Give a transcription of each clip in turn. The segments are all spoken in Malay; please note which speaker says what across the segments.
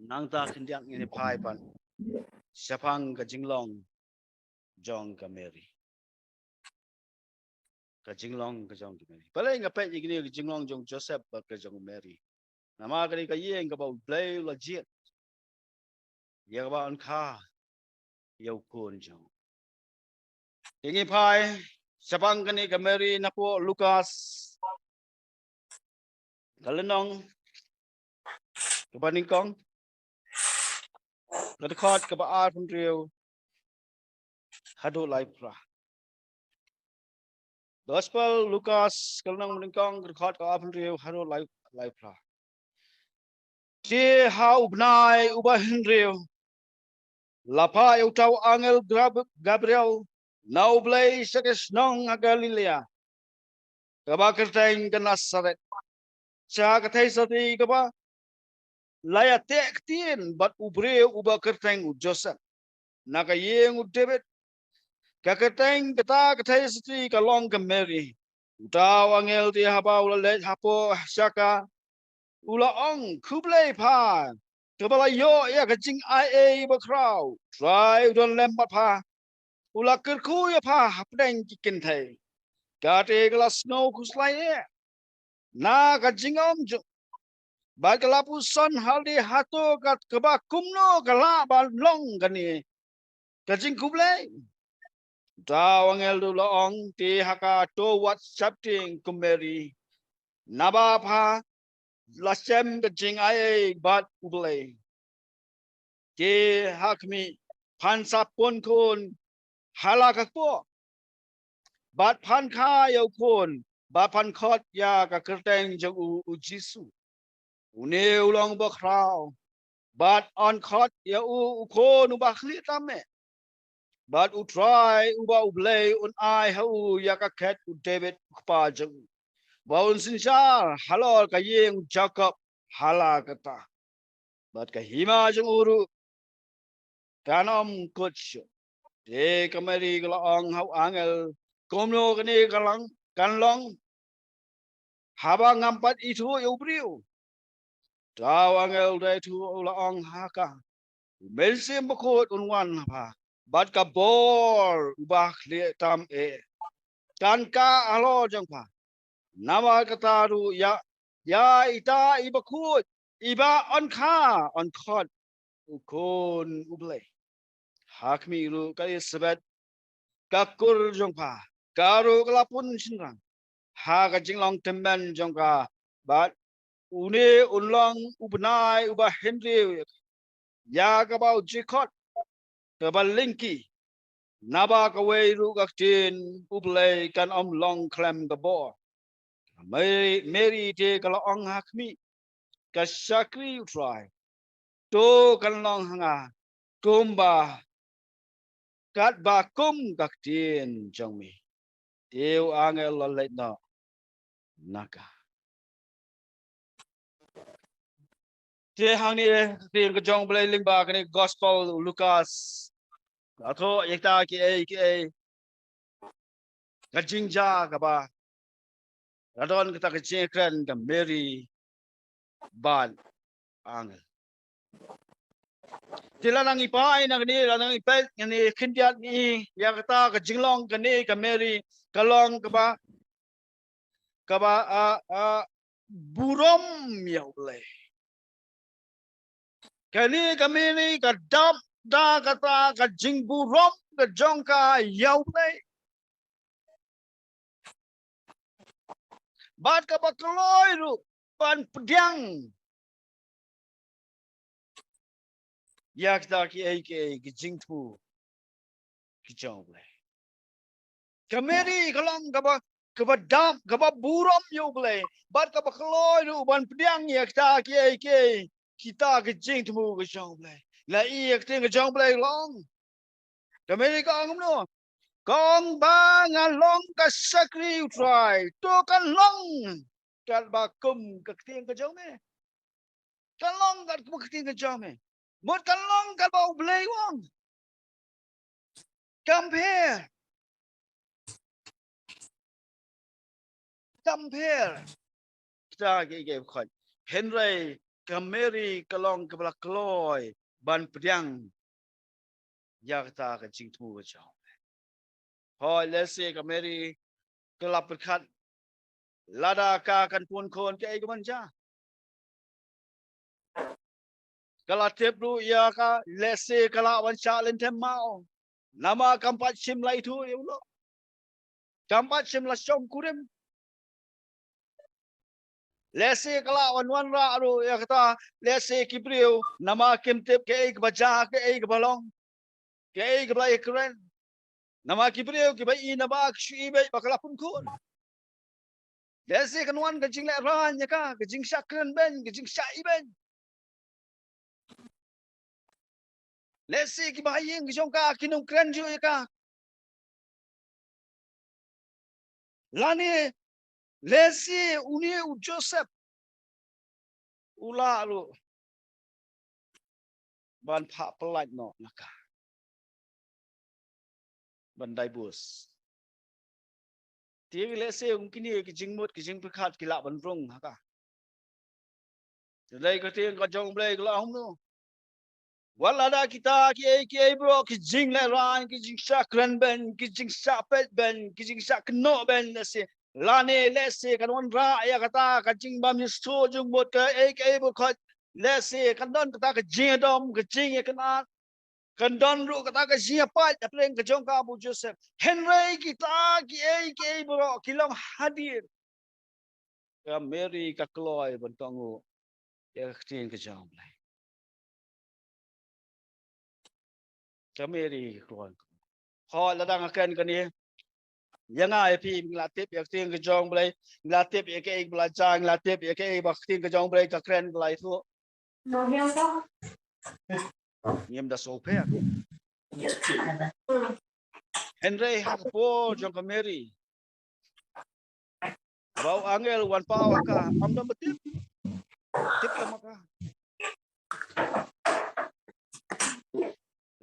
Speaker 1: nang ta kindiak ini pai pan sapang ka jinglong jong ka Mary ka jinglong ka jong ka Mary pala nga pet igini ka jinglong jong Joseph ba ka jong Mary nama ka ni ka yeng ka ba play legit ya ba on kha yau kun jong ini pai sapang ka ni ka Mary na po Lucas kalenong ka ba ningkong ka khot ka ba a from riu hadu lai pra Gospel Lucas kalenong ningkong ka khot ka a from riu hadu lai pra Ti hau bnai ubah Henry lapa utau angel Gabriel nau blai sakes nong Galilea kaba kerteng ke Nazaret cha ka thai sati kaba laya tek tien bat ubre uba kerteng Joseph naka yeng David ka kerteng kata ka thai sati ka long ke Mary utau angel ti haba ula le hapo shaka ula ong kublai pa kebala yo ya kecing ai ba crowd try udon lempat pa ula kerku ya pa hapdeng kikin thai kate kelas snow kuslai na kecing om jo ba kelapu son haldi hato kat keba kumno kala ba long kani kecing kublai tawang el dula ong ti haka to whatsapp ting kumeri naba pa lasem kecing ai bat kublai ke hakmi pansap pun kun halakak po bat pan kha yau kun bat pan khot ya ka kerteng jang u Jisu une ulong ba krau bat on khot ya u kon u bakhli tame bat u try u ba u blay un ai ha u ya ka ket u David pa jang ba un sinchar halol ka yeng Jacob halakata bat ka hima jang uru kanom coach de kamari galong hau angel komno kani galang kanlong haba ngampat itu ubriu taw angel de tu ulaong haka melsim bakot unwan pa bat ka bor ubah le tam kan ka alo jang pa nama kata ru ya ita ibakut iba on kha on khot ukon ublay hakmi ru kali sebet kakur jong pa karu kelapun sinrang ha ka jinglong temben jong ka bat une unlong ubnai uba Henry ya ka ba jikot ka ba linki naba ka wei ru ka tin ublay kan om long klem ka bo Mary te ka ong hakmi ka sakri try to kan long hanga kumba kat ba kum ka tin jong mi Yêu angel lo leit no naka. Ti hang ni tin ko jong blai ling ba kani gospel Lucas. Atho yekta ki ka jingja ka ba. Radon kita ka jekren ka Mary ban angel. Ti lanang ipai na kani lanang ipai kani kindiat ni ya kata ka jinglong kani ka Mary kalong ka ba burom ya blai. Kani kami ni kadap da kata ka jingburom ka jongka yaulay. Bat ka bakloy ru pan pediang. Yak da ki ay ki jingtu ki jonglay. Kami ni kalang ka ba dam ka ba burom yaulay. Bat ka bakloy ru pan pediang yak da ki ay kita ki jingtu ki jonglay. La iyak ting ki jonglay long. Kami ni ka angum no. Kong ba nga long ka sakri try to kan long kal ba kum ka ting ka jome kan long ka kum ka ting ka jome mot kan long ka ba ublay wong compare ta ge ge khot Henry Kameri kalong kepala kloy ban pedang yakta ke jing tu ke jong. Hoi lesi kameri kelap berkat lada ka kan pun kon ke ke manja. Kalau tip lu ya ka lesi kalau wanca lentem mau. Nama kampat sim lah itu ya Allah. Kampat sim lah syom kurim. Lesi kalau wan ra lu ya kata lesi kibriu nama kim tip ke baca ke balong ke balai keren. Nama kibriu ke bai nama ksui bai bakal pun kon. Lesi kanwan ke jing le ran ya ka ke jing sakren ben ke jing sai ben. Lesi ki bahayeng ki jongka kinung keren ju ya ka. Lani lesi uni Joseph ula lu ban pha pelat no naka. Bandai bus. Tiang lesi mungkin ni ki jing mut ki jing pekat ki la ban rong haka. Jadi ka tiang ka jong blai ka la hom no. Wala da kita ki bro ki jing le ran ki jing sa kren ben ki jing sa pet ben ki jing sa kno ben lesi. Lani lesi kan wan ra ya kata ka jing bam ni so jung mut ka bro ka lesi kan don kata ka jing dom ka jing ya kan kan don ru kata ka jing pa ta pleng ka jong ka Abu Joseph. Henry kita ki bro kilam hadir. Ka Mary ka kloy bentongu ya tin ka jong blai. Ka Mary kloy. Ho la dang akan kan ni. Yang ai pi nglatip ya tin ka jong blai. Nglatip ya ke belajar nglatip ya ke bak tin ka jong blai ka kren blai tu.
Speaker 2: No hiang đó.
Speaker 1: Ngiem da so pe. Henry ha po jong ka Mary. Bau angel wan pa ka am dam betip. Tip ka maka.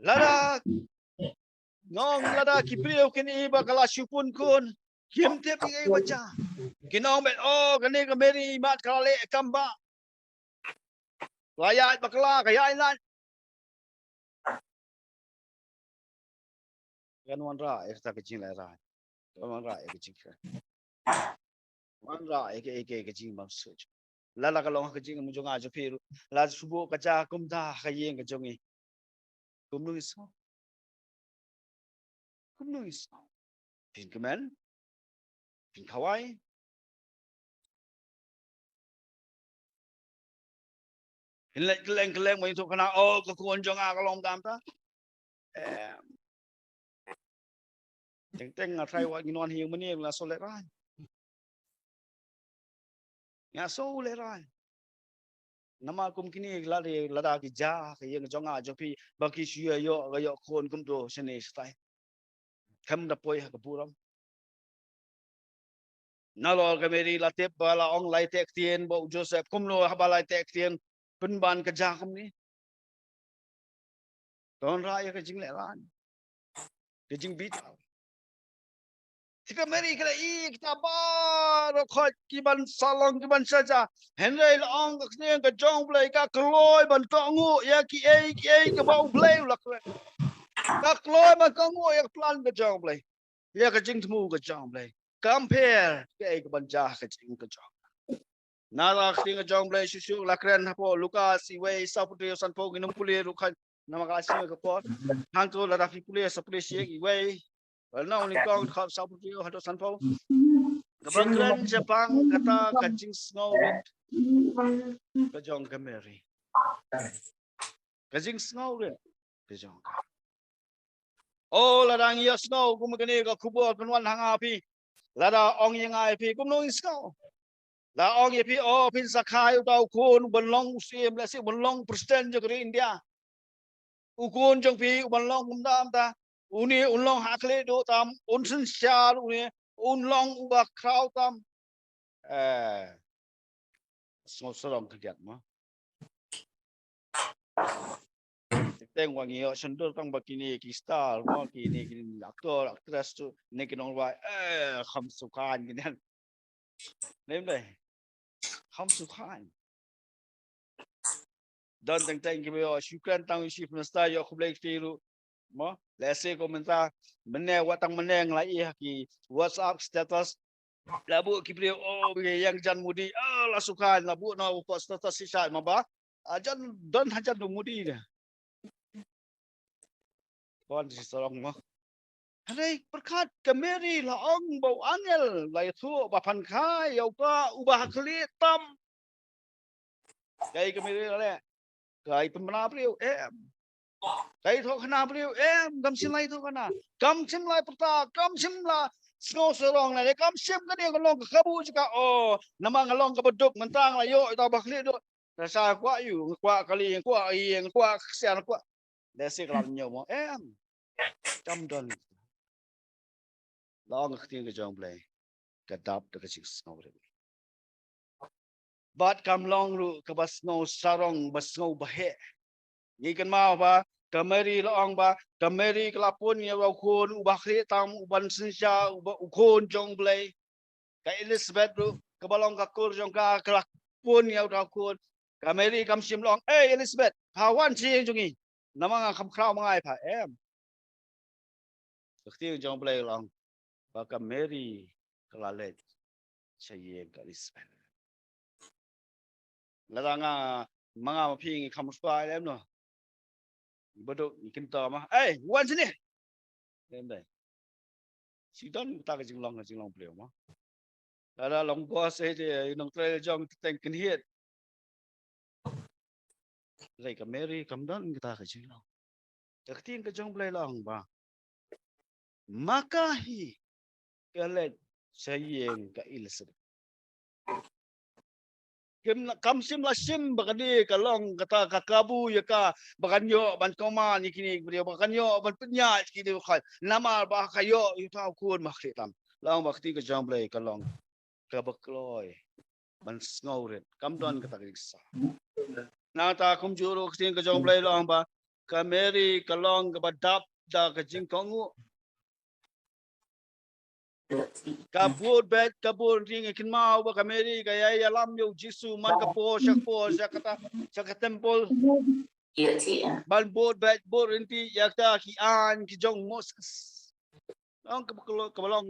Speaker 1: Lada ngong lada kipriu kini bakala syupun kun. Kim tip ngai baca. Kinong bet oh kani ka Mary mat kala le kamba. Layat bakala kaya ilan. Kan wan ra ek ta kecing la ra. Kan wan ra ek kecing. Wan ra ek kecing bang suj. Lala kalong kecing mo jonga jo piru. La subo kaca kumta kayeng ka jongi. Kumnu iso. Kumnu iso. Pin kemen. Pin kawai. Keleng mo itu kena oh kekuan jonga kalong tam ta. Teng trai wa ginon hiu mani la so le ran. Ya so le ran. Nama kum kini lari lada ki ja ke yang jonga jopi baki syua yo kon kum do sene stai. Kam da poi ha kapuram. Nalo ka meri latip bala ong lai tek tien bo Joseph kum no ha bala tek tien penban ke ja kum ni. Don ra ya ke jing le ran. Ke jing bit. Jika meri kena kita bar khot ki ban salong ki ban saja. Henry long ke sini ke jong play ka kloy ban tongu ya ki ke bau play la kre. Ka kloy ban tongu ya plan ke jong play. Ya ke jing temu ke jong play. Compare ke ban jah ke jing ke jong. Nara ke jong play susu la kren hapo Lucas iwe saputri sanpo ginum kulir rukan nama kasih ke pot. Hang tu la rafi kulir saputri siek iwe. Well, now ni kau kau sapu dia hadap sanpau. Kebangkiran Jepang kata kancing snow red. Kejong Kameri. Kancing snow red. Kejong. Oh, ladang ia snow. Kumagani ka kubur kunwan hang api. Lada ong yang api. Kumno snow. La ong api oh pin sakai utau kun benlong usim lesi benlong presiden jogri India. Ukun jong pi benlong kumdam ta. Uni unlong hakle do tam unsen syar uni unlong ubah krau tam semua serong kerjat mah teng wangi yo sendur kang bakini ki star mo kini aktor aktris tu ni kinong wa kham sukan gini nem deh kham sukan dan teng kita syukran tang isi penasta yo kublek tiru mo lese komentar meneng watang meneng lai ki WhatsApp status labu kibrio oh yang jan mudi lah sukan labu no post status sisa maba ajan don hajan do mudi dah kon si sorong mo Hai berkat kemeri la ong bau angel lai thu bapan khai yau ka ubah kli tam kai kemeri le kai pemena brio kai tho khana brio gam sin lai tho khana gam sim lai pata gam sim la snow sorong le gam sim ka dia kalong ka kabu jika oh nama ngalong ka beduk mentang la yo ta bakli do rasa kwa yu kwa kali kwa yang kwa sian kwa desi kalam nyo mo cham don long khting ke jong play kadap de kecik snow bat kam long ru ke bas snow sarong bas snow bahe ni kan mau ba kameri long ba kameri kelapun ya wa khon ubah khri tam uban sinja ubah khon jong play ka Elizabeth ru ke balong ka kur jong ka kelapun ya da khon kameri kam sim long Elizabeth hawan si jongi nama kam khrau mangai pha khting jong play long ba kameri kelalet saya garis ladanga mga maping kamuspa alam no bodo ikin to ma wan sini lembay si don ta ka jinglong pleo ma ada long boss je nong trail jong teng kin hiet lai ka mary kam don kita ka jinglong takting ka jong play long ba makahi kalet sayeng ka ilse kam sim la sim bagadi kalong kata kakabu ya ka baganyo ban koma ni kini beliau baganyo ban penya kini khal nama ba kayo yuta kun makhitam lang bakti ke jamblay kalong ka bakloy ban snowret kam don kata kisa na ta kum juro kini ke jamblay lang ba kameri kalong ka badap da ka jingkongu kabur bet kabur ring ikin mau ba kameri kaya yalam yo jisu man kapo kata sak temple ban board bet board inti yakta ki an ki jong mosques ang kabalong